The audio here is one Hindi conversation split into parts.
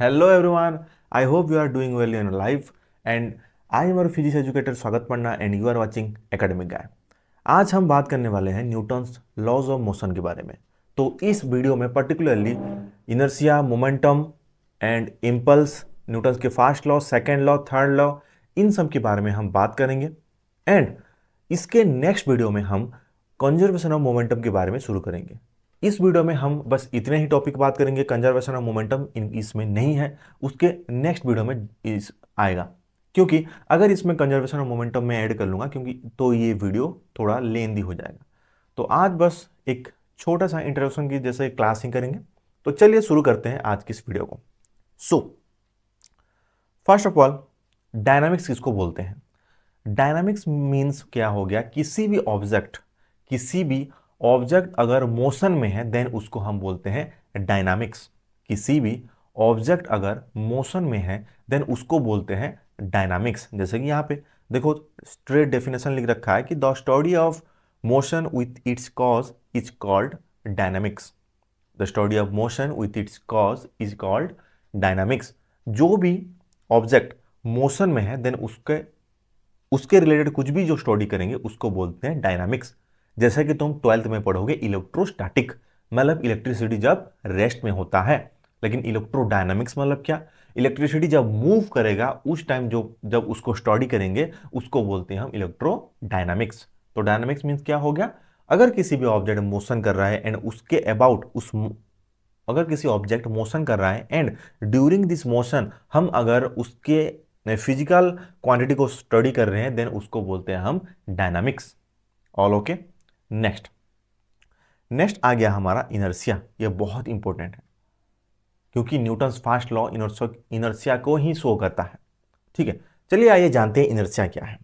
Hello everyone, I hope you are doing well in life and I am your physics educator स्वागत पन्ना and you are watching Academic Guy। आज हम बात करने वाले हैं न्यूटन्स लॉज ऑफ मोशन के बारे में। तो इस वीडियो में particularly inertia, momentum and impulse, Newton's के first law, second law, third law, इन सब के बारे में हम बात करेंगे। एंड इसके नेक्स्ट वीडियो में हम कंजर्वेशन ऑफ मोमेंटम के बारे में शुरू करेंगे। इस वीडियो में हम बस इतने ही टॉपिक बात करेंगे, कंजर्वेशन ऑफ मोमेंटम इसमें नहीं है, उसके नेक्स्ट वीडियो में इस आएगा। क्योंकि अगर इसमें कंजर्वेशन ऑफ मोमेंटम में ऐड कर लूँगा क्योंकि तो ये वीडियो थोड़ा लेंदी हो जाएगा। तो आज बस एक छोटा सा इंट्रोडक्शन की जैसे क्लास ही करेंगे। तो चलिए शुरू करते हैं आज की इस वीडियो को। So first of all, dynamics किसको बोलते हैं? डायनामिक्स मीन्स क्या हो गया, किसी भी ऑब्जेक्ट अगर मोशन में है देन उसको हम बोलते हैं डायनामिक्स। किसी भी ऑब्जेक्ट अगर मोशन में है देन उसको बोलते हैं डायनामिक्स। जैसे कि यहाँ पे देखो स्ट्रेट डेफिनेशन लिख रखा है कि the study of motion with its cause is called dynamics. The study of motion with its cause is called dynamics. जो भी ऑब्जेक्ट मोशन में है देन उसके रिलेटेड कुछ भी जो स्टडी करेंगे उसको बोलते हैं डायनामिक्स। जैसे कि तुम 12th में पढ़ोगे इलेक्ट्रोस्टैटिक, मतलब इलेक्ट्रिसिटी जब रेस्ट में होता है। लेकिन इलेक्ट्रोडायनामिक्स मतलब क्या? इलेक्ट्रिसिटी जब मूव करेगा उस टाइम जब उसको स्टडी करेंगे उसको बोलते हैं हम इलेक्ट्रोडायनामिक्स। तो डायनामिक्स मीन्स क्या हो गया, अगर किसी भी ऑब्जेक्ट मोशन कर रहा है एंड उसके अबाउट अगर किसी ऑब्जेक्ट मोशन कर रहा है एंड ड्यूरिंग दिस मोशन हम अगर उसके फिजिकल क्वांटिटी को स्टडी कर रहे हैं देन उसको बोलते हैं हम डायनामिक्स। All okay. नेक्स्ट आ गया हमारा इनर्शिया। ये बहुत इंपॉर्टेंट है क्योंकि न्यूटन्स फर्स्ट लॉ इनर्शिया को ही शो करता है। ठीक है, चलिए आइए जानते हैं इनर्शिया क्या है।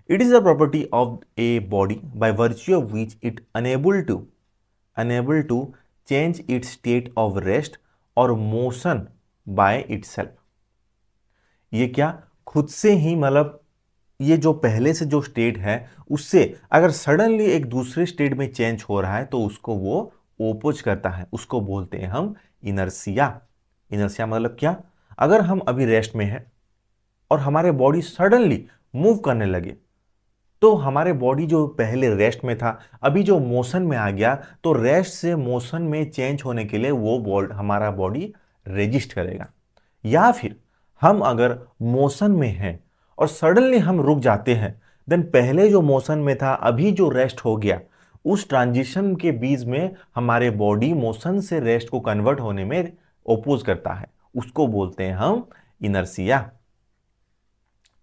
It is the property of a body by virtue of which it enable to change its state of rest और मोशन बाय इटसेल्फ। ये क्या, खुद से ही, मतलब ये जो पहले से जो स्टेट है उससे अगर सडनली एक दूसरे स्टेट में चेंज हो रहा है तो उसको वो ओपोज करता है, उसको बोलते हैं हम इनर्शिया। इनर्शिया मतलब क्या, अगर हम अभी रेस्ट में हैं और हमारे बॉडी सडनली मूव करने लगे तो हमारे बॉडी जो पहले रेस्ट में था अभी जो मोशन में आ गया तो रेस्ट से मोशन में चेंज होने के लिए वो हमारा बॉडी रेजिस्ट करेगा। या फिर हम अगर मोशन में हैं और सडनली हम रुक जाते हैं देन पहले जो मोशन में था अभी जो रेस्ट हो गया, उस ट्रांजिशन के बीच में हमारे बॉडी मोशन से रेस्ट को कन्वर्ट होने में ओपोज करता है, उसको बोलते हैं हम इनर्शिया।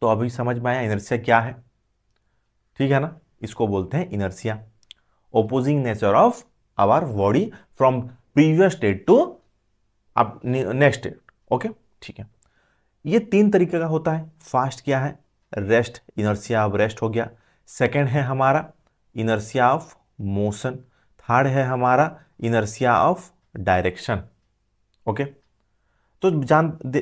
तो अभी समझ में आया इनर्शिया क्या है? ठीक है ना, इसको बोलते हैं inertia, opposing nature of our body from previous state to अब नेक्स्ट स्टेट। ओके, ठीक है। ये 3 तरीके का होता है। फर्स्ट क्या है, रेस्ट, इनर्शिया ऑफ रेस्ट हो गया। सेकंड है हमारा इनर्शिया ऑफ मोशन। थर्ड है हमारा इनर्शिया ऑफ डायरेक्शन। ओके, तो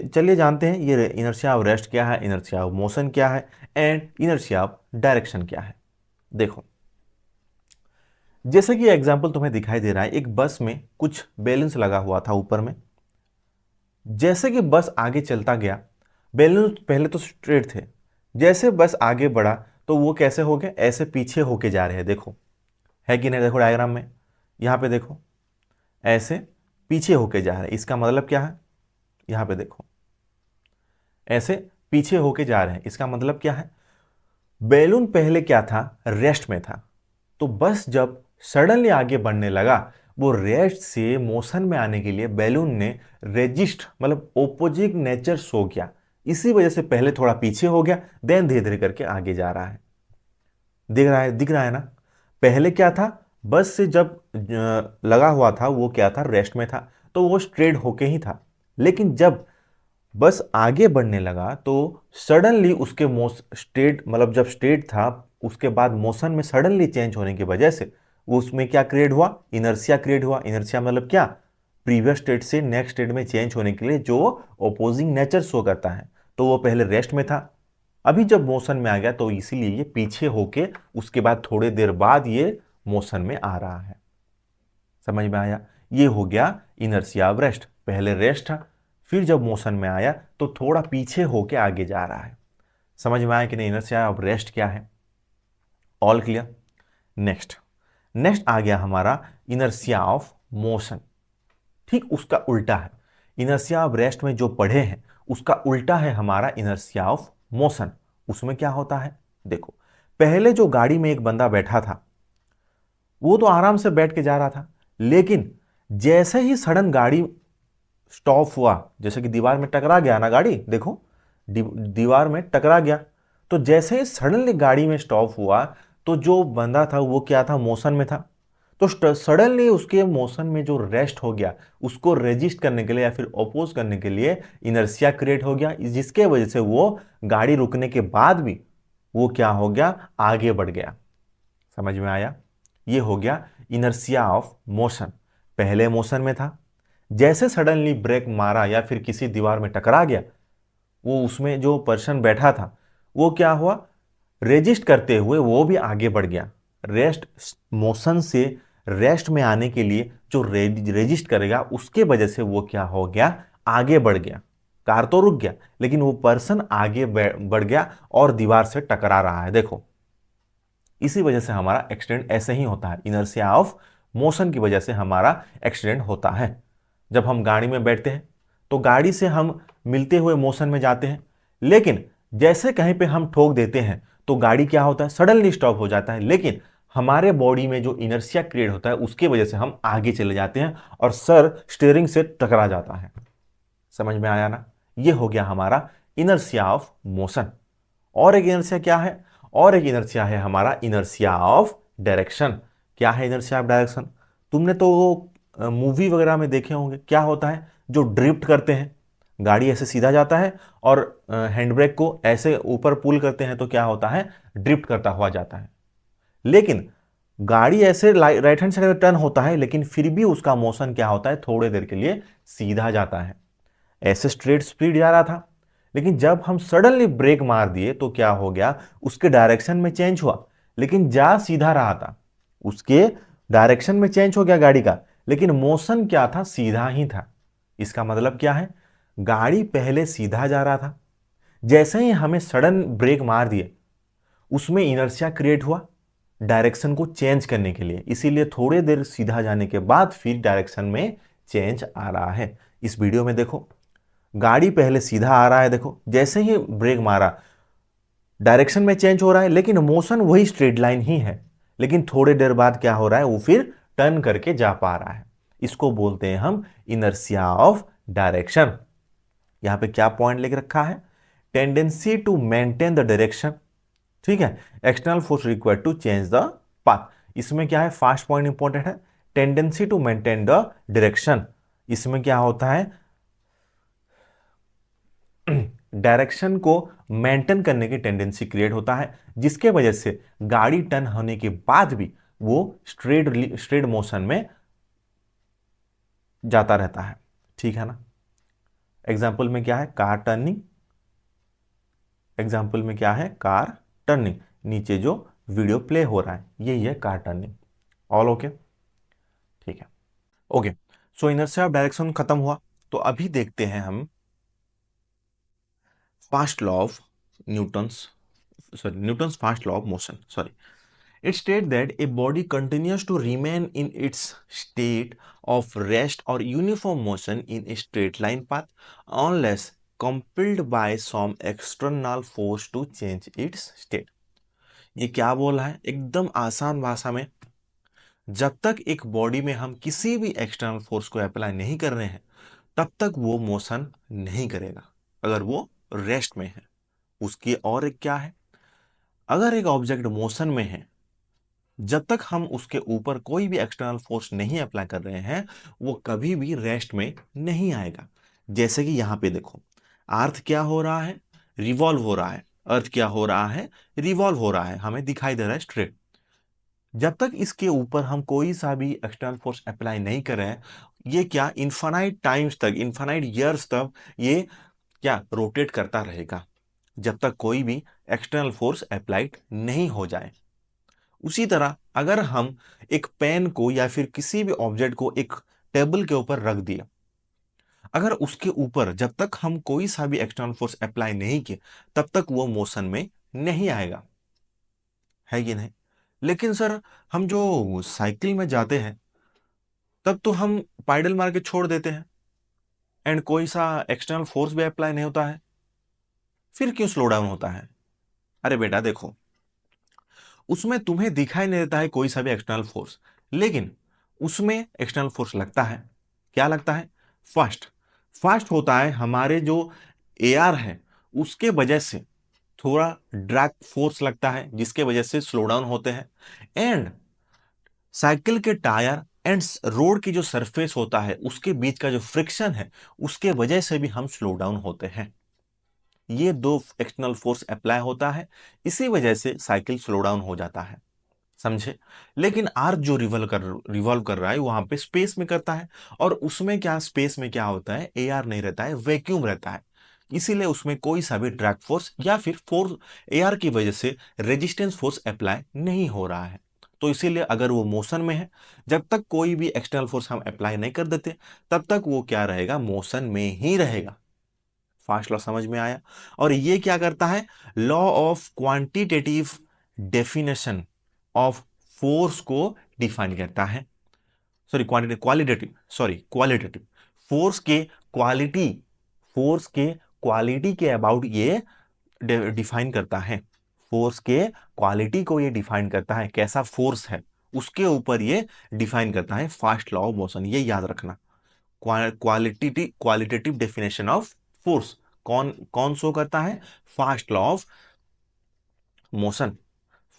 चलिए जानते हैं ये इनर्शिया ऑफ रेस्ट क्या है, इनर्शिया ऑफ मोशन क्या है एंड इनर्शिया ऑफ डायरेक्शन क्या है। देखो, जैसे कि एग्जांपल तुम्हें दिखाई दे रहा है, एक बस में कुछ बैलेंस लगा हुआ था ऊपर में। जैसे कि बस आगे चलता गया, बैलून पहले तो स्ट्रेट थे, जैसे बस आगे बढ़ा तो वो कैसे हो गए, ऐसे पीछे होके जा रहे हैं। देखो है कि नहीं, देखो डायग्राम में यहाँ पे देखो ऐसे पीछे होके जा रहे हैं। इसका मतलब क्या है, यहाँ पे देखो ऐसे पीछे होके जा रहे हैं। इसका मतलब क्या है, बैलून पहले क्या था, रेस्ट में था। तो बस जब सडनली आगे बढ़ने लगा वो रेस्ट से मोशन में आने के लिए बैलून ने रेजिस्ट मतलब ओपोजिट नेचर शो किया। इसी वजह से पहले थोड़ा पीछे हो गया देन धीरे धीरे करके आगे जा रहा है। दिख रहा है ना, पहले क्या था, बस से जब लगा हुआ था वो क्या था, रेस्ट में था तो वो स्ट्रेट होके ही था। लेकिन जब बस आगे बढ़ने लगा तो सडनली उसके स्टेट मतलब जब स्टेट था उसके बाद मोशन में सडनली चेंज होने की वजह से उसमें क्या क्रिएट हुआ, इनर्शिया क्रिएट हुआ। इनर्शिया मतलब क्या, प्रीवियस स्टेट से नेक्स्ट स्टेट में चेंज होने के लिए जो ओपोजिंग नेचर शो करता है। तो वो पहले रेस्ट में था, अभी जब मोशन में आ गया तो इसीलिए ये पीछे होके उसके बाद थोड़ी देर बाद ये मोशन में आ रहा है। समझ में आया? ये हो गया इनर्शिया ऑफ रेस्ट। पहले रेस्ट था फिर जब मोशन में आया तो थोड़ा पीछे होके आगे जा रहा है। समझ में आया कि नहीं इनर्शिया ऑफ रेस्ट क्या है? All clear? नेक्स्ट नेक्स्ट आ गया हमारा इनर्शिया ऑफ मोशन। ठीक उसका उल्टा है। इनर्शिया ऑफ रेस्ट में जो पढ़े हैं उसका उल्टा है हमारा इनर्शिया ऑफ मोशन। उसमें क्या होता है देखो, पहले जो गाड़ी में एक बंदा बैठा था वो तो आराम से बैठ के जा रहा था, लेकिन जैसे ही सडन गाड़ी स्टॉप हुआ, जैसे कि दीवार में टकरा गया ना गाड़ी, देखो दीवार में टकरा गया, तो जैसे ही सडनली गाड़ी में स्टॉप हुआ तो जो बंदा था वो क्या था, मोशन में था। तो सडनली उसके मोशन में जो रेस्ट हो गया उसको रेजिस्ट करने के लिए या फिर अपोज करने के लिए इनर्शिया क्रिएट हो गया, जिसके वजह से वो गाड़ी रुकने के बाद भी वो क्या हो गया, आगे बढ़ गया। समझ में आया? ये हो गया इनर्शिया ऑफ मोशन। पहले मोशन में था, जैसे सडनली ब्रेक मारा या फिर किसी दीवार में टकरा गया, वो उसमें जो पर्सन बैठा था वो क्या हुआ, रेजिस्ट करते हुए वो भी आगे बढ़ गया। रेस्ट मोशन से रेस्ट में आने के लिए जो रेजिस्ट करेगा उसके वजह से वो क्या हो गया, आगे बढ़ गया। कार तो रुक गया लेकिन वो पर्सन आगे बढ़ गया और दीवार से टकरा रहा है। देखो इसी वजह से हमारा एक्सीडेंट ऐसे ही होता है, इनर्शिया ऑफ मोशन की वजह से हमारा एक्सीडेंट होता है। जब हम गाड़ी में बैठते हैं तो गाड़ी से हम मिलते हुए मोशन में जाते हैं, लेकिन जैसे कहीं पे हम ठोक देते हैं तो गाड़ी क्या होता है, सडनली स्टॉप हो जाता है, लेकिन हमारे बॉडी में जो इनर्शिया क्रिएट होता है उसकी वजह से हम आगे चले जाते हैं और सर स्टीयरिंग से टकरा जाता है। समझ में आया ना? ये हो गया हमारा इनर्शिया ऑफ मोशन। और एक इनर्शिया क्या है, और एक इनर्शिया है हमारा इनर्शिया ऑफ डायरेक्शन। क्या है इनर्शिया ऑफ डायरेक्शन? तुमने तो वो मूवी वगैरह में देखे होंगे, क्या होता है, जो ड्रिफ्ट करते हैं, गाड़ी ऐसे सीधा जाता है और हैंड ब्रेक को ऐसे ऊपर पुल करते हैं तो क्या होता है, ड्रिफ्ट करता हुआ जाता है। लेकिन गाड़ी ऐसे राइट हैंड साइड में टर्न होता है, लेकिन फिर भी उसका मोशन क्या होता है, थोड़ी देर के लिए सीधा जाता है। ऐसे स्ट्रेट स्पीड जा रहा था, लेकिन जब हम सडनली ब्रेक मार दिए तो क्या हो गया, उसके डायरेक्शन में चेंज हुआ, लेकिन जा सीधा रहा था, उसके डायरेक्शन में चेंज हो गया गाड़ी का, लेकिन मोशन क्या था, सीधा ही था। इसका मतलब क्या है, गाड़ी पहले सीधा जा रहा था, जैसे ही हमें सडन ब्रेक मार दिए उसमें इनर्शिया क्रिएट हुआ डायरेक्शन को चेंज करने के लिए, इसीलिए थोड़ी देर सीधा जाने के बाद फिर डायरेक्शन में चेंज आ रहा है। इस वीडियो में देखो, गाड़ी पहले सीधा आ रहा है, देखो जैसे ही ब्रेक मारा डायरेक्शन में चेंज हो रहा है, लेकिन मोशन वही स्ट्रेट लाइन ही है, लेकिन थोड़ी देर बाद क्या हो रहा है, वो फिर टर्न करके जा पा रहा है। इसको बोलते हैं हम इनर्शिया ऑफ डायरेक्शन। यहां पे क्या पॉइंट लेके रखा है, tendency to maintain the direction. ठीक है, external force required to change the path. इसमें क्या है, फास्ट पॉइंट इंपॉर्टेंट है, tendency to maintain the direction. इसमें क्या होता है, डायरेक्शन को मेंटेन करने की टेंडेंसी क्रिएट होता है, जिसके वजह से गाड़ी टर्न होने के बाद भी वो स्ट्रेट मोशन में जाता रहता है। ठीक है ना? एग्जाम्पल में क्या है, कार टर्निंग। एग्जाम्पल में क्या है, कार टर्निंग। नीचे जो वीडियो प्ले हो रहा है यही है कार टर्निंग। All okay? ठीक है, okay. So inertia of direction खत्म हुआ, तो अभी देखते हैं हम fast law of Newton's fast law of motion. Sorry, it states that a body continues to remain in its state of rest or uniform motion in a straight line path unless compelled by some external force to change its state। ये क्या बोल रहा है, एकदम आसान भाषा में, जब तक एक बॉडी में हम किसी भी एक्सटर्नल फोर्स को अप्लाई नहीं कर रहे हैं तब तक वो मोशन नहीं करेगा, अगर वो रेस्ट में है। उसकी और एक क्या है, अगर एक ऑब्जेक्ट मोशन में है, जब तक हम उसके ऊपर कोई भी एक्सटर्नल फोर्स नहीं अप्लाई कर रहे हैं वो कभी भी रेस्ट में नहीं आएगा। जैसे कि यहां पे देखो, अर्थ क्या हो रहा है, रिवॉल्व हो रहा है। अर्थ क्या हो रहा है, रिवॉल्व हो रहा है, हमें दिखाई दे रहा है स्ट्रेट। जब तक इसके ऊपर हम कोई सा भी एक्सटर्नल फोर्स अप्लाई नहीं कर रहे हैं, ये क्या इनफाइनाइट टाइम्स तक, इनफाइनाइट ईयर्स तक ये क्या रोटेट करता रहेगा, जब तक कोई भी एक्सटर्नल फोर्स अप्लाइड नहीं हो जाए। उसी तरह अगर हम एक पेन को या फिर किसी भी ऑब्जेक्ट को एक टेबल के ऊपर रख दिया, अगर उसके ऊपर जब तक हम कोई सा भी एक्सटर्नल फोर्स अप्लाई नहीं किए तब तक वो मोशन में नहीं आएगा, है कि नहीं। लेकिन सर हम जो साइकिल में जाते हैं तब तो हम पाइडल मार के छोड़ देते हैं एंड कोई सा एक्सटर्नल फोर्स भी अप्लाई नहीं होता है, फिर क्यों स्लो डाउन होता है? अरे बेटा देखो, उसमें तुम्हें दिखाई नहीं देता है कोई सा भी एक्सटर्नल फोर्स, लेकिन उसमें एक्सटर्नल फोर्स लगता है। क्या लगता है? फास्ट। फास्ट होता है हमारे जो एआर है उसके वजह से थोड़ा ड्रैग फोर्स लगता है जिसके वजह से स्लो डाउन होते हैं। एंड साइकिल के टायर एंड रोड की जो सरफेस होता है उसके बीच का जो फ्रिक्शन है उसके वजह से भी हम स्लो डाउन होते हैं। ये दो एक्सटर्नल फोर्स अप्लाई होता है, इसी वजह से साइकिल स्लो डाउन हो जाता है, समझे। लेकिन अर्थ जो रिवॉल्व कर रहा है वहां पे स्पेस में करता है, और उसमें क्या, स्पेस में क्या होता है, एआर नहीं रहता है, वैक्यूम रहता है। इसीलिए उसमें कोई सा भी ड्रैग फोर्स या फिर फोर्स एआर की वजह से रेजिस्टेंस फोर्स अप्लाई नहीं हो रहा है। तो इसीलिए अगर वो मोशन में है, जब तक कोई भी एक्सटर्नल फोर्स हम अप्लाई नहीं कर देते तब तक वो क्या रहेगा, मोशन में ही रहेगा। फास्ट लॉ समझ में आया। और ये क्या करता है, law of quantitative definition of force को डिफाइन करता है। Sorry qualitative, sorry qualitative force के क्वालिटी, फोर्स के क्वालिटी के अबाउट ये डिफाइन करता है। फोर्स के क्वालिटी को ये डिफाइन करता है, कैसा फोर्स है उसके ऊपर ये डिफाइन करता है फास्ट लॉ ऑफ मोशन, ये याद रखना। क्वालिटेटिव डेफिनेशन ऑफ फोर्स कौन कौन शो करता है, fast law of motion.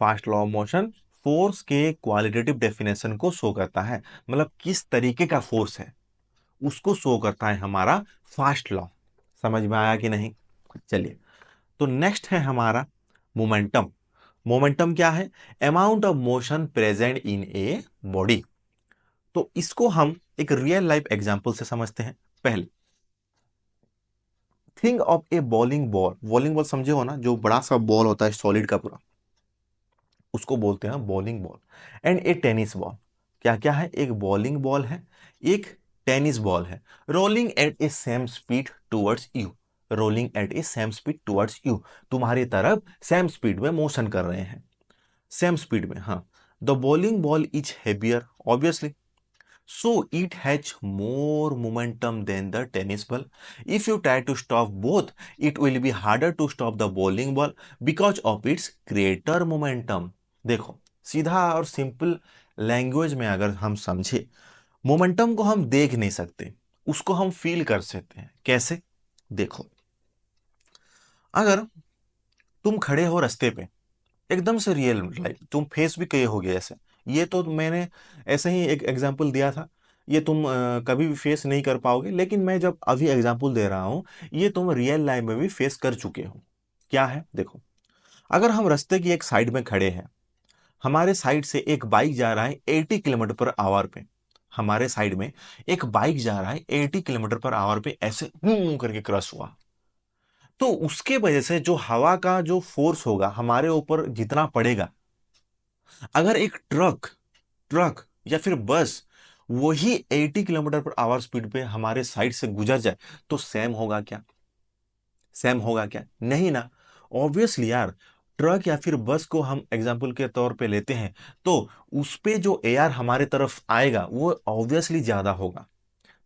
Fast law of motion force के क्वालिटेटिव डेफिनेशन को शो करता है, मतलब किस तरीके का फोर्स है उसको शो करता है हमारा फास्ट लॉ। समझ में आया कि नहीं? चलिए, तो नेक्स्ट है हमारा मोमेंटम। मोमेंटम क्या है? Amount of motion present in a body. तो इसको हम एक रियल लाइफ एग्जांपल से समझते हैं। पहले think of A bowling ball. Bowling ball समझे हो ना, जो बड़ा सा बॉल होता है सॉलिड का पूरा, उसको बोलते हैं bowling ball. And a tennis ball. क्या क्या है? एक बॉलिंग बॉल है, एक टेनिस बॉल है, rolling at a same speed towards you. Rolling at a same speed towards you, तुम्हारी तरफ सेम स्पीड में मोशन कर रहे हैं, सेम स्पीड में। हाँ, the bowling ball is heavier obviously, so it has more momentum than the tennis ball. If you try to stop both, it will be harder to stop the bowling ball because of its greater momentum. देखो, सीधा और सिंपल लैंग्वेज में अगर हम समझे, मोमेंटम को हम देख नहीं सकते, उसको हम फील कर सकते हैं। कैसे? देखो, अगर तुम खड़े हो रास्ते पे, एकदम से रियल लाइफ तुम फेस भी किए होगे ऐसे, ये तो मैंने ऐसे ही एक एग्जांपल दिया था, ये तुम कभी भी फेस नहीं कर पाओगे, लेकिन मैं जब अभी एग्जांपल दे रहा हूं ये तुम रियल लाइफ में भी फेस कर चुके हो। क्या है? देखो, अगर हम रास्ते की एक साइड में खड़े हैं, हमारे साइड से एक बाइक जा रहा है 80 किलोमीटर पर आवर पे, हमारे साइड में एक बाइक जा रहा है 80 किलोमीटर पर आवर पे, ऐसे करके क्रॉस हुआ, तो उसके वजह से जो हवा का जो फोर्स होगा हमारे ऊपर जितना पड़ेगा, अगर एक ट्रक ट्रक या फिर बस वही 80 किलोमीटर पर आवर स्पीड पे हमारे साइड से गुजर जाए तो सेम होगा क्या? सेम होगा क्या? नहीं ना। ऑब्वियसली यार, ट्रक या फिर बस को हम एग्जाम्पल के तौर पे लेते हैं तो उस पे जो एयर हमारे तरफ आएगा वो ऑब्वियसली ज्यादा होगा,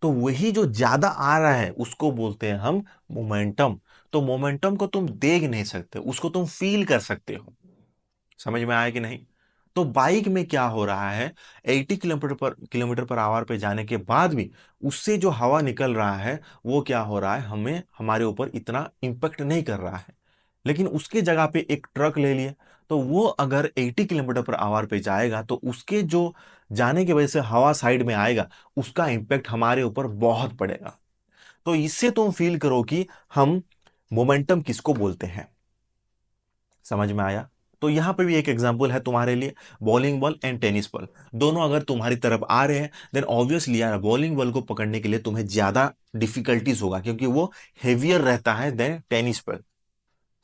तो वही जो ज्यादा आ रहा है उसको बोलते हैं हम मोमेंटम। तो मोमेंटम को तुम देख नहीं सकते, उसको तुम फील कर सकते हो। समझ में आया कि नहीं? तो बाइक में क्या हो रहा है, 80 किलोमीटर पर आवर पे जाने के बाद भी उससे जो हवा निकल रहा है वो क्या हो रहा है, हमें हमारे ऊपर इतना इम्पेक्ट नहीं कर रहा है। लेकिन उसके जगह पे एक ट्रक ले लिए, तो वो अगर 80 किलोमीटर पर आवर पे जाएगा तो उसके जो जाने की वजह से हवा साइड में आएगा, उसका इम्पेक्ट हमारे ऊपर बहुत पड़ेगा। तो इससे तुम फील करो कि हम मोमेंटम किसको बोलते हैं। समझ में आया? तो यहां पे भी एक एग्जांपल है तुम्हारे लिए, bowling ball and tennis ball, दोनों अगर तुम्हारी तरफ आ रहे हैं देन ऑब्वियसली यार बॉलिंग बॉल को पकड़ने के लिए तुम्हें ज्यादा डिफिकल्टीज होगा क्योंकि वो हेवियर रहता है देन टेनिस बॉल।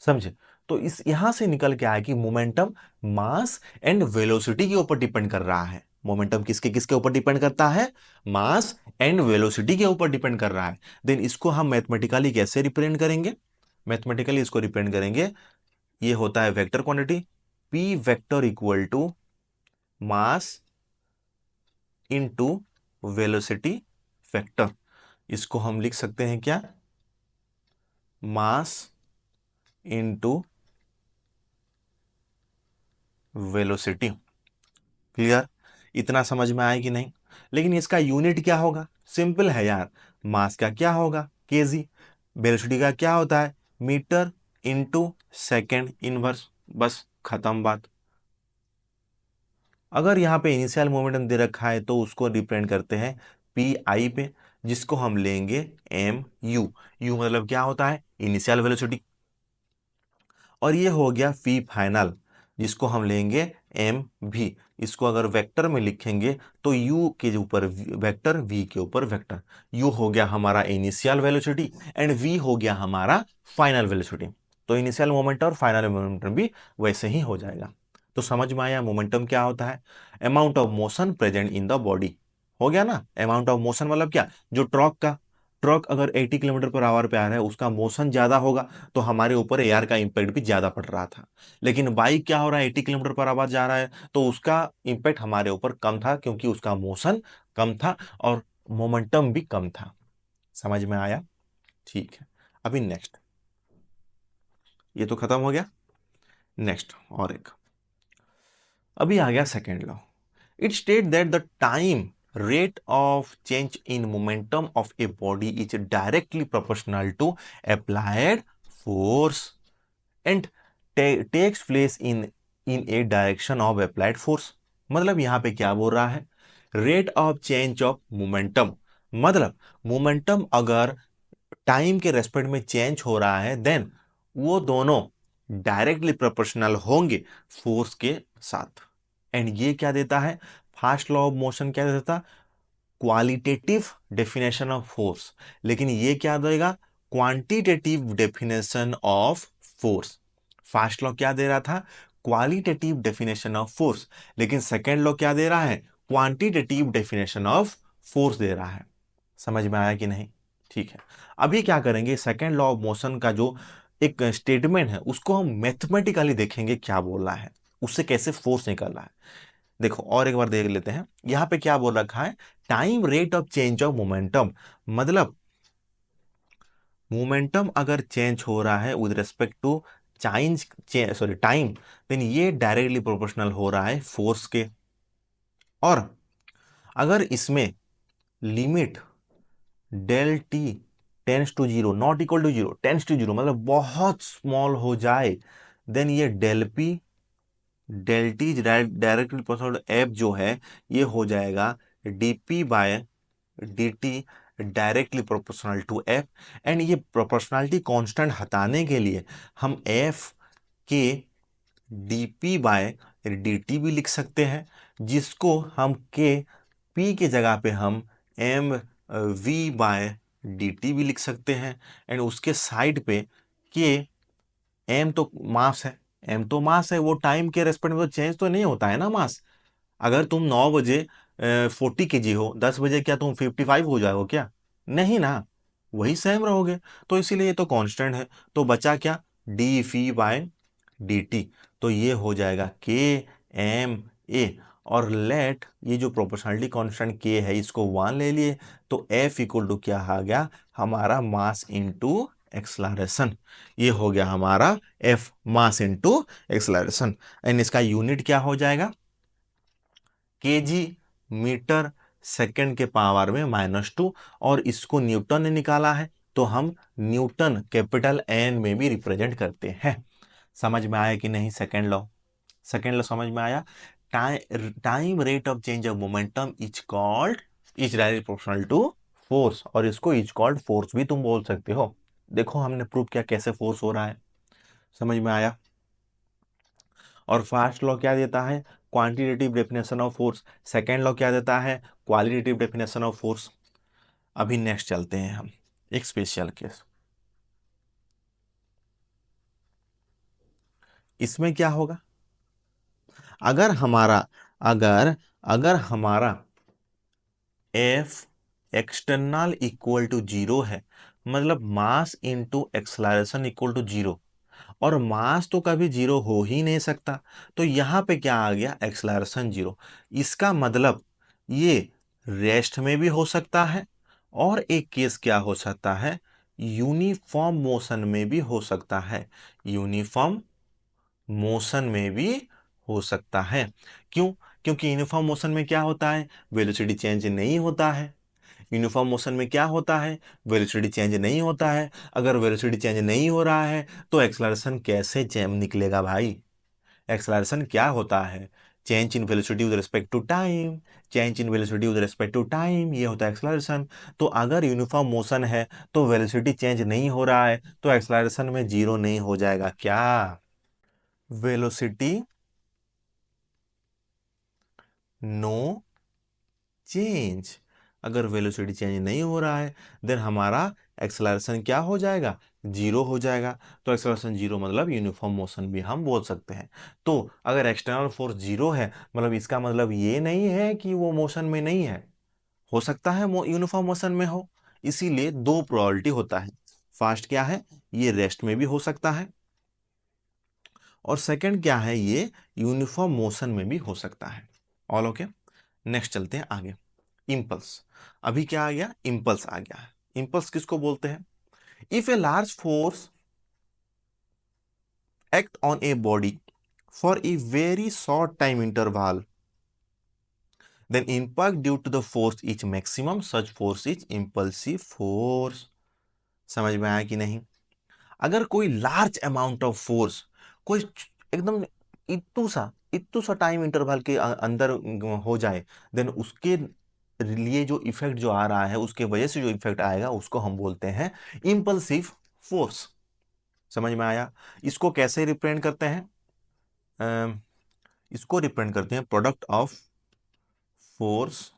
समझे? तो इस यहां से निकल के आया कि मोमेंटम मास एंड वेलोसिटी के ऊपर डिपेंड कर रहा है। मोमेंटम किसके किसके ऊपर डिपेंड करता है? मास एंड वेलोसिटी के ऊपर डिपेंड कर रहा है। देन इसको हम मैथमेटिकली कैसे रिप्रेजेंट करेंगे? मैथमेटिकली इसको रिप्रेजेंट करेंगे, ये होता है vector quantity, P vector equal to mass into velocity vector. इसको हम लिख सकते हैं क्या? Mass into velocity. क्लियर? इतना समझ में आया कि नहीं? लेकिन इसका यूनिट क्या होगा? सिंपल है यार, मास का क्या होगा? केजी। वेलोसिटी का क्या होता है? Metre into second inverse. बस खत्म बात। अगर यहाँ पे इनिशियल मोमेंटम दे रखा है तो उसको रिप्रेजेंट करते हैं पी आई पे, जिसको हम लेंगे एम यू। यू मतलब क्या होता है? Initial velocity. और ये हो गया फी फाइनल, जिसको हम लेंगे एम भी। इसको अगर वेक्टर में लिखेंगे तो यू के ऊपर वेक्टर, वी के ऊपर वेक्टर। यू हो गया हमारा इनिशियल वेलोसिटी एंड वी हो गया हमारा फाइनल वेलोसिटी। तो इनिशियल मोमेंटम और फाइनल मोमेंटम भी वैसे ही हो जाएगा। तो समझ में आया मोमेंटम क्या होता है? Amount of motion present in the body. हो गया ना? अमाउंट ऑफ मोशन मतलब क्या? जो ट्रक अगर 80 किलोमीटर पर आवर पे आ रहा है, उसका मोशन ज्यादा होगा तो हमारे ऊपर एयर का इंपैक्ट भी ज्यादा पड़ रहा था। लेकिन बाइक क्या हो रहा है? 80 किलोमीटर पर आवर जा रहा है तो उसका इंपैक्ट हमारे ऊपर कम था, क्योंकि उसका मोशन कम था और मोमेंटम भी कम था। समझ में आया? ठीक है। अभी नेक्स्ट, ये तो खत्म हो गया। नेक्स्ट और एक, अभी आ गया second law. It state that the time rate of change in momentum of a body is directly proportional to applied force and takes place in a direction of applied force। मतलब यहां पे क्या बोल रहा है? Rate of change of momentum, मतलब मोमेंटम अगर टाइम के रेस्पेक्ट में चेंज हो रहा है देन वो दोनों डायरेक्टली प्रोपोर्शनल होंगे फोर्स के साथ। एंड ये क्या देता है? फास्ट लॉ ऑफ मोशन क्या देता? Qualitative definition of force. लेकिन ये क्या देगा? Quantitative definition of force. Fast law क्या दे रहा था? Qualitative definition of force. लेकिन सेकेंड लॉ क्या दे रहा है? क्वांटिटेटिव डेफिनेशन ऑफ फोर्स दे रहा है। समझ में आया कि नहीं? ठीक है। अभी क्या करेंगे, सेकेंड लॉ ऑफ मोशन का जो एक स्टेटमेंट है उसको हम मैथमेटिकली देखेंगे क्या बोल रहा है, उससे कैसे फोर्स निकल रहा है। देखो और एक बार देख लेते हैं, यहां पे क्या बोल रखा है? Time rate of change of momentum, मतलब मोमेंटम अगर चेंज हो रहा है with respect to change, sorry time, then ये डायरेक्टली प्रोपोर्शनल हो रहा है फोर्स के। और अगर इसमें limit del T tends to zero not equal to zero, tends to zero मतलब बहुत स्मॉल हो जाए, देन ये del P del T directly proportional F जो है ये हो जाएगा DP by dt directly proportional to f। And ये प्रोपोर्शनलिटी कांस्टेंट हटाने के लिए हम f के dp बाय dt भी लिख सकते हैं, जिसको हम k p के जगह पे हम m v बाय dt भी लिख सकते हैं। एंड उसके साइड पे k, m तो मास है, m तो मास है, वो टाइम के रेस्पेक्ट में तो चेंज तो नहीं होता है ना मास। अगर तुम 9 बजे 40 kg हो, 10 बजे क्या तुम 55 हो जाओगे क्या? नहीं ना, वही सेम रहोगे। तो इसीलिए ये तो कांस्टेंट है। तो बचा क्या? डी फी बाय डी टी। तो ये हो जाएगा के एम ए। और लेट ये जो प्रोपोर्शनलिटी कांस्टेंट के है इसको 1 ले लिए, तो एफ इक्वल टू क्या आ गया? हमारा मास इनटू एक्सलरेशन। ये हो गया हमारा F, mass into acceleration. And इसका यूनिट क्या हो जाएगा? केजी मीटर सेकंड के पावर में -2। और इसको न्यूटन ने निकाला है तो हम न्यूटन कैपिटल एन में भी रिप्रेजेंट करते हैं। समझ में आया कि नहीं? सेकंड लॉ, सेकंड लॉ समझ में आया? Time rate of change of momentum is called, is directly proportional to force, और इसको इज कॉल्ड फोर्स भी तुम बोल सकते हो। देखो हमने प्रूव किया कैसे फोर्स हो रहा है। समझ में आया? और फर्स्ट लॉ क्या देता है? Quantitative definition of force. Second law क्या देता है? Qualitative definition of force. अभी नेक्स्ट चलते हैं हम एक स्पेशल केस। इसमें क्या होगा? अगर हमारा, अगर अगर हमारा F external equal to zero है, मतलब mass into acceleration equal to zero, और मास तो कभी जीरो हो ही नहीं सकता, तो यहां पे क्या आ गया, एक्सलरेशन जीरो। इसका मतलब ये रेस्ट में भी हो सकता है, और एक केस क्या हो सकता है, यूनिफॉर्म मोशन में भी हो सकता है। यूनिफॉर्म मोशन में भी हो सकता है। क्यों? क्योंकि यूनिफॉर्म मोशन में क्या होता है, वेलोसिटी चेंज नहीं होता है। यूनिफॉर्म मोशन में क्या होता है, वेलोसिटी चेंज नहीं होता है। अगर वेलोसिटी चेंज नहीं हो रहा है तो एक्सलरेशन कैसे चेंज निकलेगा भाई? एक्सलरेशन क्या होता है, change in velocity with respect to time. Change in velocity with respect to time, ये होता है एक्सलरेशन। तो अगर यूनिफॉर्म मोशन है तो वेलोसिटी चेंज नहीं हो रहा है, तो एक्सलरेशन में जीरो नहीं हो जाएगा क्या? Velocity no change. अगर वेलोसिटी चेंज नहीं हो रहा है देन हमारा एक्सेलरेशन क्या हो जाएगा, जीरो हो जाएगा। तो एक्सेलरेशन जीरो मतलब यूनिफॉर्म मोशन भी हम बोल सकते हैं। तो अगर एक्सटर्नल फोर्स जीरो है, मतलब इसका मतलब ये नहीं है कि वो मोशन में नहीं है, हो सकता है यूनिफॉर्म मोशन में हो। इसीलिए दो प्रोबेबिलिटी होता है। फर्स्ट क्या है, ये रेस्ट में भी हो सकता है, और सेकंड क्या है, ये यूनिफॉर्म मोशन में भी हो सकता है। All okay. नेक्स्ट चलते हैं आगे। इंपल्स। अभी क्या आ गया, इंपल्स आ गया है। इंपल्स किसको बोलते हैं? If a large force act on a body for a very short time interval, then impact due to the force is maximum, such force is impulsive force. समझ में आया कि नहीं? अगर कोई लार्ज अमाउंट ऑफ फोर्स, कोई एकदम इतू सा टाइम इंटरवल के अंदर हो जाए, देन उसके लिए जो इफेक्ट जो आ रहा है, उसके वजह से जो इफेक्ट आएगा उसको हम बोलते हैं इंपल्सिव फोर्स। समझ में आया? इसको कैसे रिप्रेजेंट करते हैं? अम, इसको रिप्रेजेंट करते हैं product of force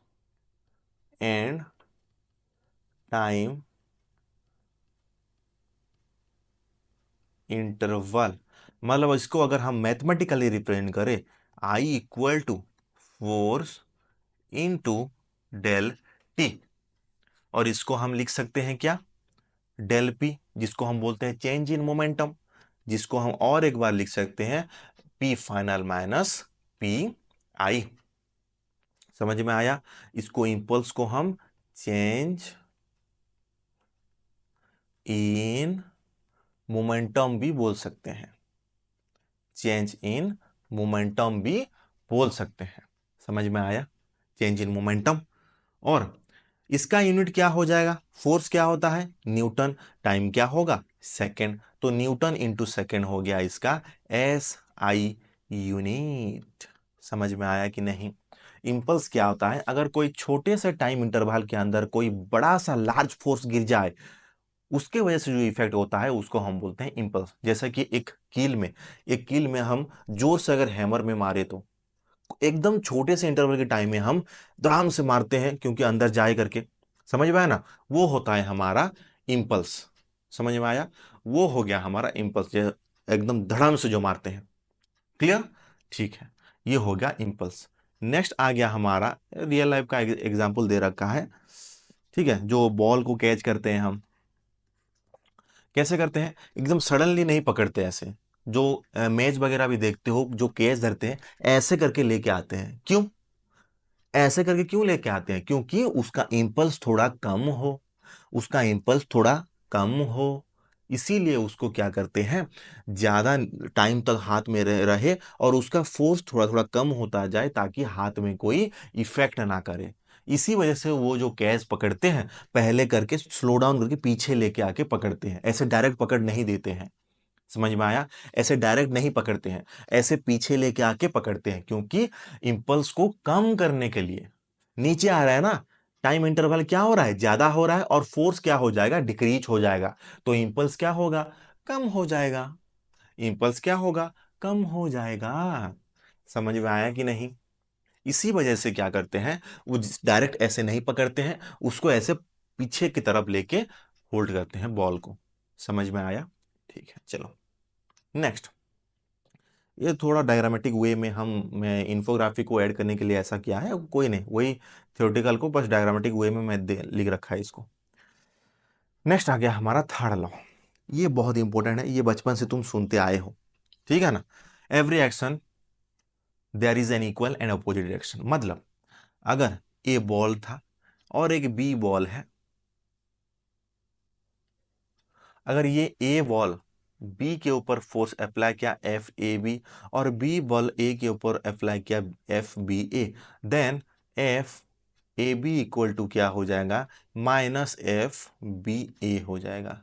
and time interval. मतलब इसको अगर हम मैथमेटिकली रिप्रेजेंट करें, I equal to force into del T, और इसको हम लिख सकते हैं क्या, डेल पी, जिसको हम बोलते हैं चेंज इन मोमेंटम, जिसको हम और एक बार लिख सकते हैं P final minus P I. समझ में आया? इसको इंपल्स को हम चेंज इन मोमेंटम भी बोल सकते हैं, चेंज इन मोमेंटम भी बोल सकते हैं। समझ में आया? Change in momentum. और इसका यूनिट क्या हो जाएगा, फोर्स क्या होता है, न्यूटन, टाइम क्या होगा, सेकंड, तो न्यूटन इंटू सेकंड हो गया इसका एस आई यूनिट। समझ में आया कि नहीं? इंपल्स क्या होता है, अगर कोई छोटे से टाइम इंटरवल के अंदर कोई बड़ा सा लार्ज फोर्स गिर जाए, उसके वजह से जो इफेक्ट होता है उसको हम बोलते हैं इंपल्स। जैसे कि एक कील में हम जोर से अगर हैमर में मारे तो एकदम छोटे से इंटरवल के टाइम में हम धड़ाम से मारते हैं, क्योंकि अंदर जाए करके। समझ में आया ना? वो होता है हमारा इंपल्स। समझ में आया? वो हो गया हमारा इंपल्स, जो एकदम धड़ाम से जो मारते हैं। क्लियर? ठीक है, ये हो गया इंपल्स। नेक्स्ट आ गया हमारा, रियल लाइफ का एग्जांपल दे रखा है। ठीक है, जो बॉल को कैच करते हैं हम, कैसे करते हैं, एकदम सडनली नहीं पकड़ते ऐसे। जो मैच वगैरह भी देखते हो, जो कैच धरते हैं ऐसे करके लेके आते हैं। क्यों ऐसे करके क्यों लेके आते हैं? क्योंकि उसका इंपल्स थोड़ा कम हो, उसका इंपल्स थोड़ा कम हो, इसीलिए उसको क्या करते हैं, ज्यादा टाइम तक हाथ में रहे और उसका फोर्स थोड़ा थोड़ा कम होता जाए, ताकि हाथ में कोई इफेक्ट ना करे। इसी वजह से वो जो कैच पकड़ते हैं, पहले करके स्लो डाउन करके पीछे लेके आके पकड़ते हैं, ऐसे डायरेक्ट पकड़ नहीं देते हैं। समझ में आया? ऐसे डायरेक्ट नहीं पकड़ते हैं, ऐसे पीछे लेके आके पकड़ते हैं, क्योंकि इंपल्स को कम करने के लिए। नीचे आ रहा है ना, टाइम इंटरवल क्या हो रहा है, ज्यादा हो रहा है, और फोर्स क्या हो जाएगा, डिक्रीज हो जाएगा, तो इंपल्स क्या होगा, कम हो जाएगा। इंपल्स क्या होगा, कम हो जाएगा। समझ में आया कि नहीं? इसी वजह से क्या करते हैं, वो डायरेक्ट ऐसे नहीं पकड़ते हैं, उसको ऐसे पीछे की तरफ लेके होल्ड करते हैं बॉल को। समझ में आया? ठीक है, चलो नेक्स्ट। ये थोड़ा डायग्रामेटिक वे में मैं इन्फोग्राफिक को ऐड करने के लिए ऐसा किया है, कोई नहीं, वही थ्योरेटिकल को बस डायग्रामेटिक वे में मैं लिख रखा है इसको। नेक्स्ट आ गया हमारा थर्ड लॉ। ये बहुत इंपॉर्टेंट है, ये बचपन से तुम सुनते आए हो, ठीक है ना। Every action there is an equal and opposite direction. मतलब अगर ए बॉल था और एक बी बॉल है, अगर ये ए बॉल बी के ऊपर फोर्स अप्लाई किया एफ ए बी, और बी बॉल ए के ऊपर अप्लाई किया F B A, then F A B equal to क्या हो जाएगा, माइनस एफ बी ए हो जाएगा।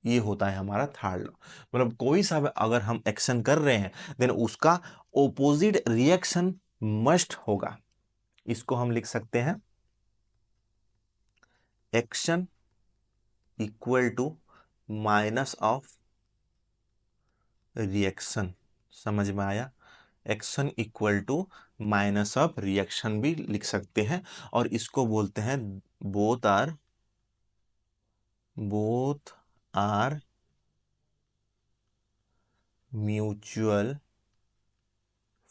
ये होता है हमारा थर्ड लॉ। मतलब कोई सा अगर हम एक्शन कर रहे हैं देन उसका ओपोजिट रिएक्शन मस्ट होगा। इसको हम लिख सकते हैं action equal to minus of reaction. समझ में आया? Action equal to minus of reaction भी लिख सकते हैं, और इसको बोलते हैं both are mutual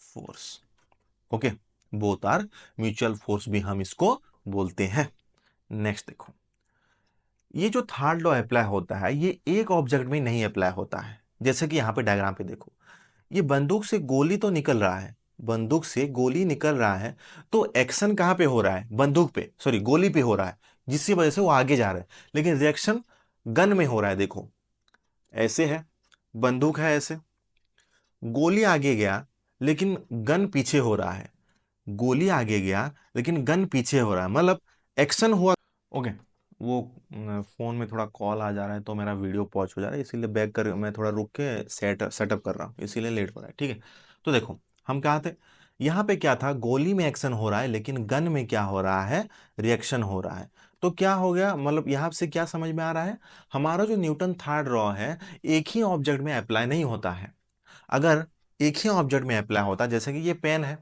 force. Okay, both are mutual force भी हम इसको बोलते हैं। नेक्स्ट देखो, ये जो थर्ड लॉ अप्लाई होता है ये एक ऑब्जेक्ट में नहीं अप्लाई होता है। जैसे कि यहां पे डायग्राम पे देखो, ये बंदूक से गोली तो निकल रहा है, बंदूक से गोली निकल रहा है, तो एक्शन कहां पे हो रहा है, बंदूक पे, सॉरी गोली पे हो रहा है, जिसकी वजह से वो आगे जा रहा है। लेकिन रिएक्शन गन में हो रहा है। देखो ऐसे है, बंदूक है ऐसे, गोली आगे गया लेकिन गन पीछे हो रहा है, गोली आगे गया लेकिन गन पीछे हो रहा है, मतलब एक्शन हुआ। ओके, वो फोन में थोड़ा कॉल आ जा रहा है तो मेरा वीडियो पॉज हो जा रहा है, इसीलिए बैक कर मैं थोड़ा रुक के सेटअप कर रहा हूँ, इसीलिए लेट हो रहा है, ठीक है। तो देखो हम कहा थे, यहाँ पे क्या था, गोली में एक्शन हो रहा है लेकिन गन में क्या हो रहा है, रिएक्शन हो रहा है। तो क्या हो गया, मतलब यहाँ से क्या समझ में आ रहा है, हमारा जो न्यूटन थर्ड लॉ है एक ही ऑब्जेक्ट में अप्लाई नहीं होता है। अगर एक ही ऑब्जेक्ट में अप्लाई होता, जैसे कि ये पेन है,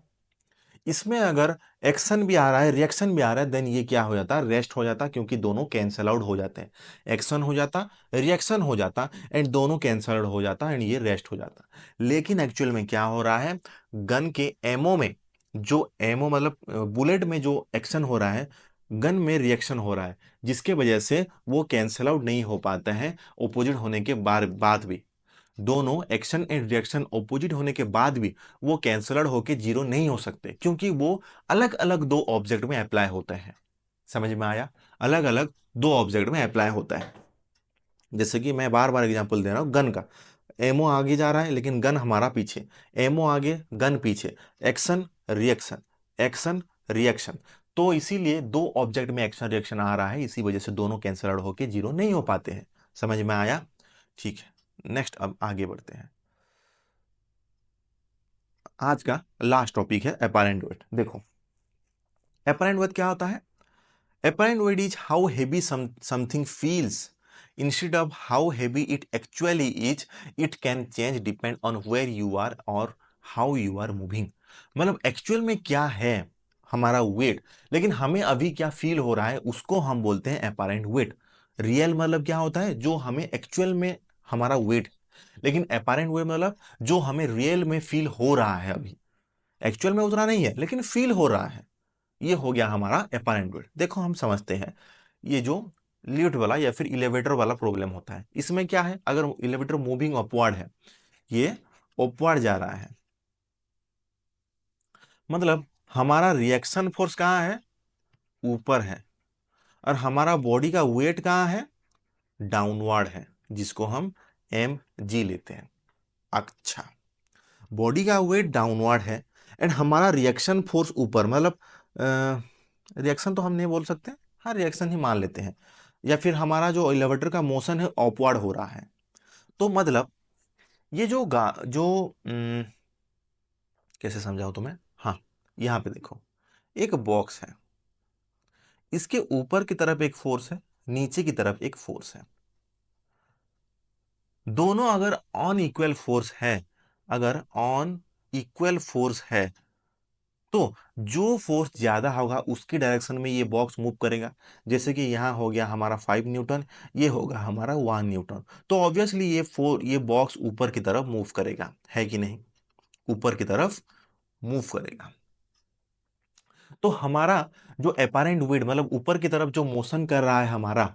इसमें अगर एक्शन भी आ रहा है रिएक्शन भी आ रहा है, देन ये क्या हो जाता, रेस्ट हो जाता, क्योंकि दोनों कैंसल आउट हो जाते हैं। एक्शन हो जाता, रिएक्शन हो जाता, एंड दोनों कैंसल आउट हो जाता एंड ये रेस्ट हो जाता। लेकिन एक्चुअल में क्या हो रहा है, गन के एमओ में, जो एमओ मतलब बुलेट में जो एक्शन हो रहा है, गन में रिएक्शन हो रहा है, जिसके वजह से वो कैंसल आउट नहीं हो पाता है ओपोजिट होने के बाद भी। दोनों एक्शन एंड रिएक्शन ऑपोजिट होने के बाद भी वो कैंसलड होके जीरो नहीं हो सकते, क्योंकि वो अलग अलग दो ऑब्जेक्ट में अप्लाई होता है। समझ में आया? अलग अलग दो ऑब्जेक्ट में अप्लाई होता है। जैसे कि मैं बार बार एग्जांपल दे रहा हूं गन का, एमओ आगे जा रहा है लेकिन गन हमारा पीछे, एमओ आगे गन पीछे, एक्शन रिएक्शन, एक्शन रिएक्शन। तो इसीलिए दो ऑब्जेक्ट में एक्शन रिएक्शन आ रहा है, इसी वजह से दोनों कैंसल आउट होके जीरो नहीं हो पाते हैं। समझ में आया? ठीक है, नेक्स्ट अब आगे बढ़ते हैं। आज का लास्ट टॉपिक है अपैरेंट वेट। देखो अपैरेंट वेट क्या होता है, apparent weight is how heavy something feels instead of how heavy it actually is. It can change depend on where you are और हाउ यू आर मूविंग। मतलब एक्चुअल में क्या है हमारा वेट, लेकिन हमें अभी क्या फील हो रहा है उसको हम बोलते हैं अपैरेंट वेट। रियल मतलब क्या होता है, जो हमें एक्चुअल में हमारा वेट, लेकिन अपैरेंट वेट मतलब जो हमें रियल में फील हो रहा है, अभी एक्चुअल में उतना नहीं है लेकिन फील हो रहा है। ये हो गया हमारा अपैरेंट वेट। देखो हम समझते हैं, ये जो लिफ्ट वाला या फिर इलेवेटर वाला प्रॉब्लम होता है, इसमें क्या है, अगर इलेवेटर मूविंग अपवर्ड है, ये अपवर्ड जा रहा है, मतलब हमारा रिएक्शन फोर्स कहाँ है, ऊपर है, और हमारा बॉडी का वेट कहाँ है, डाउनवर्ड है, जिसको हम एम जी लेते हैं। अच्छा, बॉडी का वेट डाउनवर्ड है एंड हमारा रिएक्शन फोर्स ऊपर, मतलब रिएक्शन तो हम नहीं बोल सकते, हाँ रिएक्शन ही मान लेते हैं, या फिर हमारा जो एलिवेटर का मोशन है अपवर्ड हो रहा है। तो मतलब ये जो कैसे समझाऊं तुम्हें, हाँ यहाँ पे देखो, एक बॉक्स है, इसके ऊपर की तरफ एक फोर्स है, नीचे की तरफ एक फोर्स है, दोनों अगर ऑन इक्वल फोर्स है, अगर ऑन इक्वल फोर्स है, तो जो फोर्स ज्यादा होगा उसकी डायरेक्शन में ये बॉक्स मूव करेगा। जैसे कि यहाँ हो गया हमारा 5 न्यूटन, ये होगा हमारा 1 न्यूटन, तो ऑब्वियसली ये बॉक्स ऊपर की तरफ मूव करेगा, है कि नहीं? ऊपर की तरफ मूव करेगा। तो हमारा जो अपेरेंट वेट मतलब ऊपर की तरफ जो मोशन कर रहा है हमारा,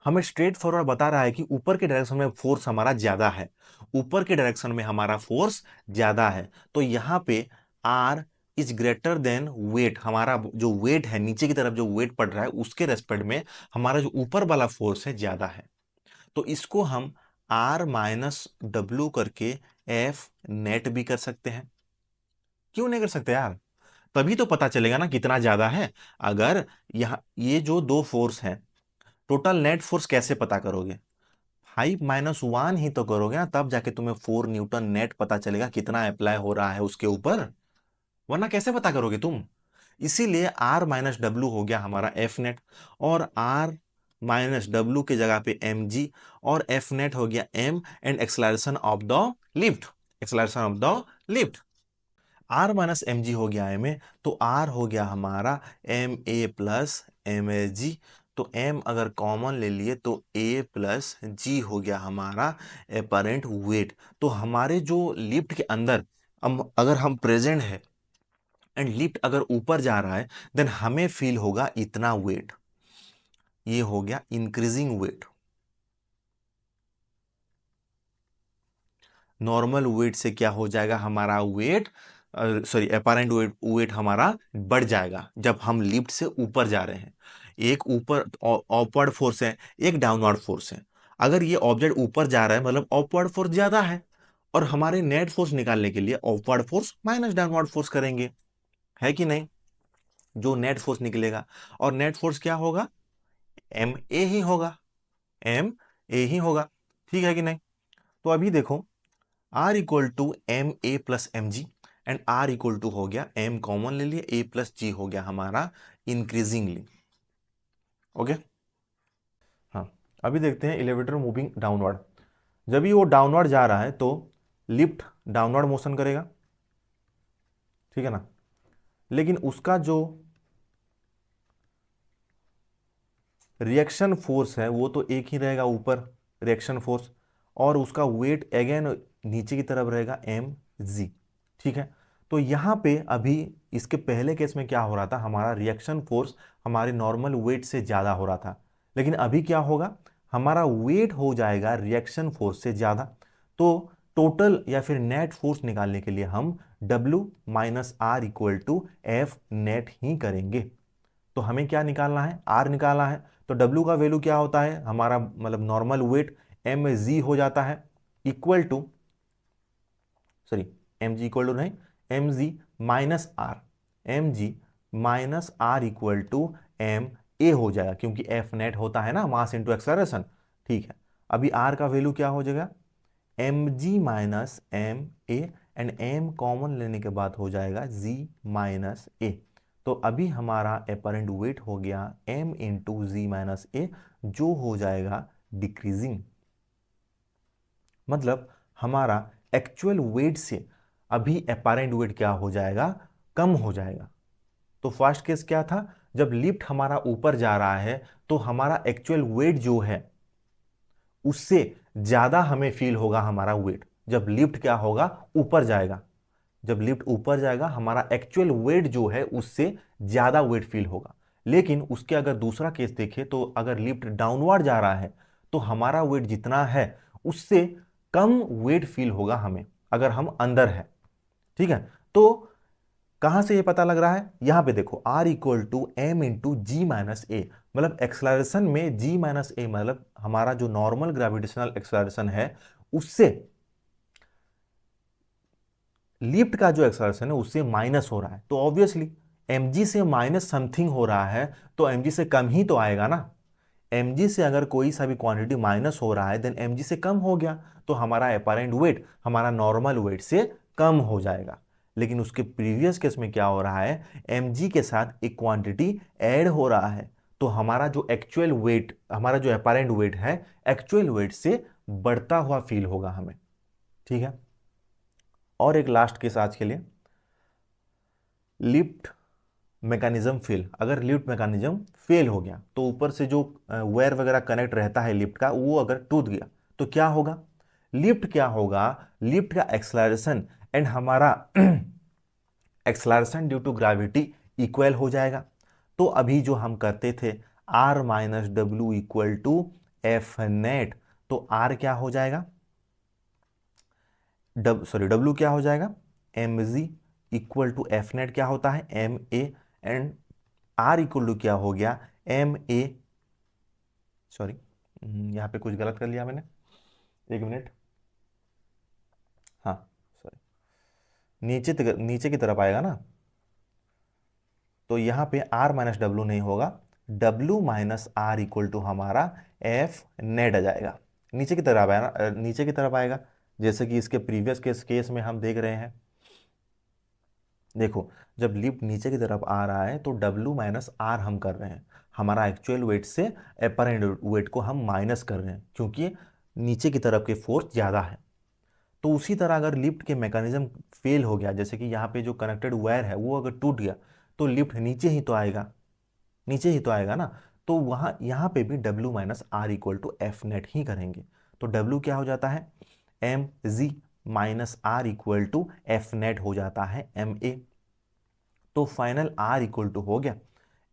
हमें स्ट्रेट फॉरवर्ड बता रहा है कि ऊपर के डायरेक्शन में फोर्स हमारा ज्यादा है, ऊपर के डायरेक्शन में हमारा फोर्स ज्यादा है। तो यहां पे R is greater than weight, हमारा जो वेट है नीचे की तरफ जो वेट पड़ रहा है उसके रेस्पेक्ट में हमारा जो ऊपर वाला फोर्स है ज्यादा है। तो इसको हम आर माइनस डब्ल्यू करके एफ नेट भी कर सकते हैं। क्यों नहीं कर सकते यार? तभी तो पता चलेगा ना कितना ज्यादा है। अगर यहाँ ये जो दो फोर्स है, टोटल नेट फोर्स कैसे पता करोगे? 5 - 1 ही तो करोगे ना, तब जाके तुम्हें 4 न्यूटन नेट पता चलेगा कितना अप्लाई हो रहा है उसके ऊपर, वरना कैसे पता करोगे तुम? इसीलिए आर माइनस डब्ल्यू हो गया हमारा एफ नेट, और आर माइनस डब्ल्यू के जगह पे एम जी, और एफ नेट हो गया M and acceleration of the lift, acceleration of the lift. R minus M G हो गया एम ए, तो आर हो गया हमारा M A plus M A G. तो एम अगर कॉमन ले लिए तो ए प्लस जी हो गया हमारा एपरेंट वेट। तो हमारे जो लिफ्ट के अंदर अगर हम प्रेजेंट है एंड लिफ्ट अगर ऊपर जा रहा है, देन हमें फील होगा इतना वेट। ये हो गया इंक्रीजिंग वेट। नॉर्मल वेट से क्या हो जाएगा, हमारा weight sorry apparent weight weight हमारा बढ़ जाएगा जब हम लिफ्ट से ऊपर जा रहे हैं। एक ऊपर अपवर्ड फोर्स है, एक डाउनवर्ड फोर्स है। अगर ये ऑब्जेक्ट ऊपर जा रहा है मतलब अपवर्ड फोर्स ज्यादा है, और हमारे नेट फोर्स निकालने के लिए upward force minus downward force करेंगे, है कि नहीं? जो नेट फोर्स निकलेगा, और नेट फोर्स क्या होगा? एम ए ही होगा, एम ए ही होगा। ठीक है कि नहीं? तो अभी देखो, R equal to M A plus M G, and R equal to हो गया एम कॉमन ले लिए, ए प्लस जी हो गया हमारा इंक्रीजिंगली। ओके, हाँ। अभी देखते हैं एलिवेटर मूविंग डाउनवर्ड। जब भी वो डाउनवर्ड जा रहा है तो लिफ्ट डाउनवर्ड मोशन करेगा, ठीक है ना? लेकिन उसका जो रिएक्शन फोर्स है वो तो एक ही रहेगा ऊपर, रिएक्शन फोर्स, और उसका वेट अगेन नीचे की तरफ रहेगा एम जी। ठीक है, तो यहाँ पे अभी इसके पहले केस में क्या हो रहा था, हमारा रिएक्शन फोर्स हमारे नॉर्मल वेट से ज़्यादा हो रहा था। लेकिन अभी क्या होगा, हमारा वेट हो जाएगा रिएक्शन फोर्स से ज़्यादा। तो टोटल या फिर नेट फोर्स निकालने के लिए हम W minus R equal to F net ही करेंगे। तो हमें क्या निकालना है, आर निकालना है। तो W का वैल्यू क्या होता है, हमारा मतलब नॉर्मल वेट एम जी हो जाता है, equal to sorry M G equal to नहीं, M G minus R, M G minus R equal to M A हो जाएगा, क्योंकि एफ नेट होता है ना मास इंटू एक्सलरेशन। ठीक है, अभी आर का वैल्यू क्या हो जाएगा, M G minus M A, and M common लेने के बाद हो जाएगा जी माइनस ए। तो अभी हमारा अपेरेंट वेट हो गया एम इंटू जी माइनस ए, जो हो जाएगा डिक्रीजिंग। मतलब हमारा एक्चुअल वेट से अभी अपेरेंट वेट क्या हो जाएगा, कम हो जाएगा। तो फर्स्ट केस क्या था, जब लिफ्ट हमारा ऊपर जा रहा है तो हमारा एक्चुअल वेट जो है उससे ज्यादा हमें फील होगा हमारा वेट। जब लिफ्ट क्या होगा, ऊपर जाएगा, जब लिफ्ट ऊपर जाएगा हमारा एक्चुअल वेट जो है उससे ज्यादा वेट फील होगा। लेकिन उसके अगर दूसरा केस देखें तो अगर लिफ्ट डाउनवर्ड जा रहा है तो हमारा वेट जितना है उससे कम वेट फील होगा हमें, अगर हम अंदर है। ठीक है, तो कहां से ये पता लग रहा है, यहां पे देखो R equal to M into G minus A, मतलब एक्सलरेशन में जी माइनस ए मतलब हमारा जो नॉर्मल ग्रेविटेशनल एक्सलरेशन है उससे लिफ्ट का जो एक्सलरेशन है उससे माइनस हो रहा है। तो ऑब्वियसली mg से माइनस समथिंग हो रहा है तो mg से कम ही तो आएगा ना। mg से अगर कोई सा भी क्वांटिटी माइनस हो रहा है देन mg से कम हो गया, तो हमारा अपेरेंट वेट हमारा नॉर्मल वेट से कम हो जाएगा। लेकिन उसके प्रीवियस केस में क्या हो रहा है, mg के साथ एक क्वांटिटी ऐड हो रहा है, तो हमारा जो एक्चुअल वेट, हमारा जो अपेरेंट वेट है एक्चुअल वेट से बढ़ता हुआ फील होगा हमें। ठीक है, और एक लास्ट केस आज के लिए, लिफ्ट मैकेनिज्म फेल। अगर लिफ्ट मैकेनिज्म फेल हो गया तो ऊपर से जो वायर वगैरह कनेक्ट रहता है लिफ्ट का वो अगर टूट गया तो क्या होगा, लिफ्ट क्या होगा, लिफ्ट का एक्सलरेशन एंड हमारा acceleration due to gravity equal हो जाएगा। तो अभी जो हम करते थे R minus W equal to F net, तो आर क्या हो जाएगा, डब्ल्यू क्या हो जाएगा, M G equal to F net क्या होता है M A, and R equal to क्या हो गया एम ए, सॉरी यहाँ पे कुछ गलत कर लिया मैंने, एक मिनट, हाँ सॉरी, नीचे की तरफ आएगा ना, तो यहाँ पे आर माइनस डब्ल्यू नहीं होगा, W minus R equal to हमारा एफ नेट आ जाएगा, नीचे की तरफ आएगा ना, नीचे की तरफ आएगा, जैसे कि इसके प्रीवियस केस में हम देख रहे हैं। देखो जब लिफ्ट नीचे की तरफ आ रहा है तो डब्ल्यू माइनस आर हम कर रहे हैं, हमारा एक्चुअल वेट से अपेरेंट वेट को हम माइनस कर रहे हैं, क्योंकि नीचे की तरफ के फोर्स ज़्यादा है। तो उसी तरह अगर लिफ्ट के मैकेनिज्म फेल हो गया, जैसे कि यहाँ पे जो कनेक्टेड वायर है वो अगर टूट गया, तो लिफ्ट नीचे ही तो आएगा, नीचे ही तो आएगा ना, तो वहाँ यहाँ पे भी W minus R equal to F net ही करेंगे। तो डब्ल्यू क्या हो जाता है M G minus R equal to F net हो जाता है एम ए। तो फाइनल आर इक्वल टू हो गया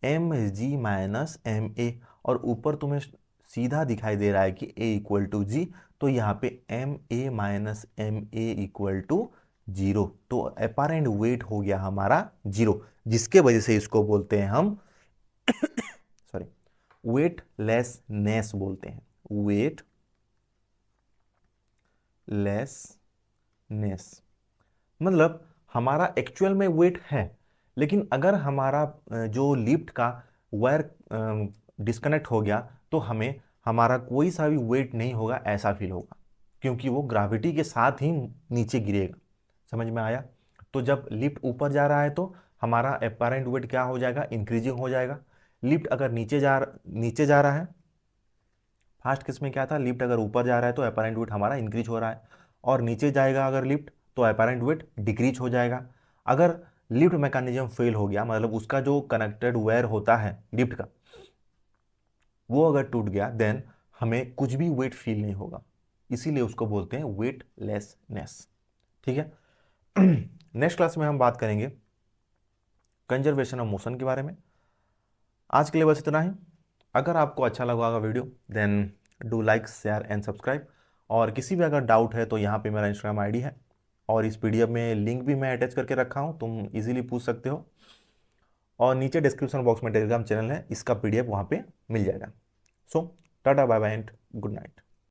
M G minus M A, और ऊपर तुम्हें सीधा दिखाई दे रहा है कि ए इक्वल टू जी, तो यहाँ पे M A minus M A equal to zero, तो अपारेंट वेट हो गया हमारा जीरो, जिसके वजह से इसको बोलते हैं हम सॉरी वेटलेसनेस बोलते हैं, वेटलेसनेस। मतलब हमारा एक्चुअल में वेट है, लेकिन अगर हमारा जो लिफ्ट का वायर डिस्कनेक्ट हो गया तो हमें हमारा कोई सा भी वेट नहीं होगा ऐसा फील होगा, क्योंकि वो ग्रेविटी के साथ ही नीचे गिरेगा। समझ में आया? तो जब लिफ्ट ऊपर जा रहा है तो हमारा अपेरेंट वेट क्या हो जाएगा, इंक्रीजिंग हो जाएगा। लिफ्ट अगर नीचे जा रहा है, फर्स्ट केस में क्या था, लिफ्ट अगर ऊपर जा रहा है तो अपेरेंट वेट हमारा इंक्रीज हो रहा है, और नीचे जाएगा अगर लिफ्ट तो अपेरेंट वेट डिक्रीज हो जाएगा। अगर लिफ्ट मैकेनिज्म फेल हो गया, मतलब उसका जो कनेक्टेड वायर होता है लिफ्ट का, वो अगर टूट गया, देन हमें कुछ भी वेट फील नहीं होगा, इसीलिए उसको बोलते हैं वेटलेसनेस। ठीक है। नेक्स्ट क्लास में हम बात करेंगे कंजर्वेशन ऑफ मोशन के बारे में। आज के लिए बस इतना ही। अगर आपको अच्छा लगा होगा video, then do like share and subscribe, और किसी भी अगर डाउट है तो यहाँ पे मेरा इंस्टाग्राम आईडी है, और इस पीडीएफ में लिंक भी मैं अटैच करके रखा हूँ, तुम इजीली पूछ सकते हो, और नीचे डिस्क्रिप्शन बॉक्स में टेलीग्राम चैनल है, इसका पीडीएफ वहाँ पे मिल जाएगा। So tata bye bye and good night.